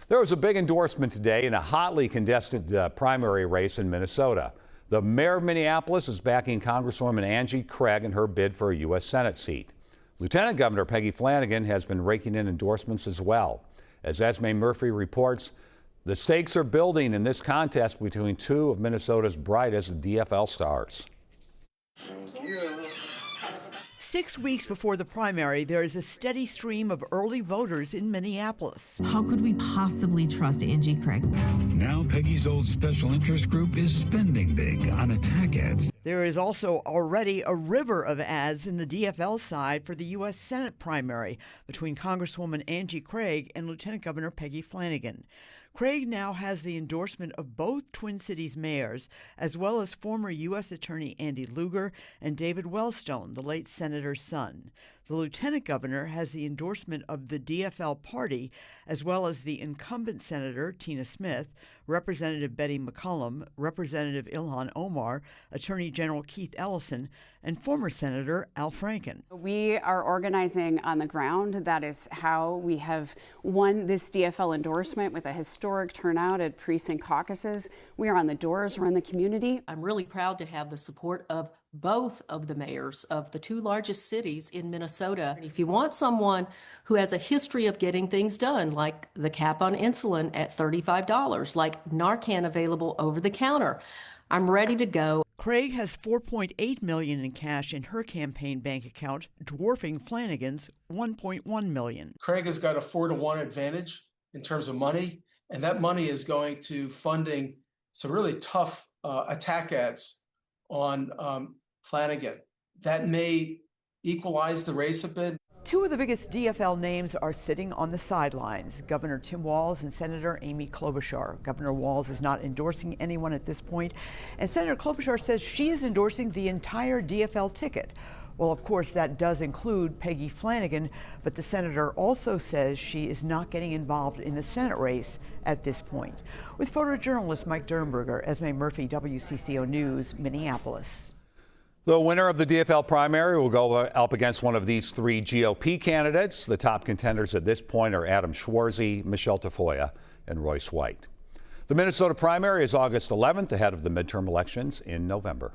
There was a big endorsement today in a hotly contested primary race in Minnesota. The mayor of Minneapolis is backing Congresswoman Angie Craig in her bid for a U.S. Senate seat. Lieutenant Governor Peggy Flanagan has been raking in endorsements as well. As Esme Murphy reports, the stakes are building in this contest between two of Minnesota's brightest DFL stars. 6 weeks before the primary, there is a steady stream of early voters in Minneapolis. How could we possibly trust Angie Craig? Now Peggy's old special interest group is spending big on attack ads. There is also already a river of ads in the DFL side for the U.S. Senate primary between Congresswoman Angie Craig and Lieutenant Governor Peggy Flanagan. Craig now has the endorsement of both Twin Cities mayors, as well as former U.S. Attorney Andy Lugar and David Wellstone, the late senator's son. The lieutenant governor has the endorsement of the DFL party, as well as the incumbent Senator Tina Smith, Representative Betty McCollum, Representative Ilhan Omar, Attorney General Keith Ellison, and former Senator Al Franken. We are organizing on the ground. That is how we have won this DFL endorsement with a historic turnout at precinct caucuses. We are on the doors, we're in the community. I'm really proud to have the support of both of the mayors of the two largest cities in Minnesota. If you want someone who has a history of getting things done, like the cap on insulin at $35, like Narcan available over the counter, I'm ready to go. Craig has $4.8 million in cash in her campaign bank account, dwarfing Flanagan's $1.1 million. Craig has got a 4-to-1 advantage in terms of money, and that money is going to funding some really tough attack ads on Flanagan. That may equalize the race a bit. Two of the biggest DFL names are sitting on the sidelines, Governor Tim Walz and Senator Amy Klobuchar. Governor Walz is not endorsing anyone at this point, and Senator Klobuchar says she is endorsing the entire DFL ticket. Well, of course, that does include Peggy Flanagan, but the senator also says she is not getting involved in the Senate race at this point. With photojournalist Mike Dernberger, Esme Murphy, WCCO News, Minneapolis. The winner of the DFL primary will go up against one of these three GOP candidates. The top contenders at this point are Adam Schwarzy, Michelle Tafoya, and Royce White. The Minnesota primary is August 11th, ahead of the midterm elections in November.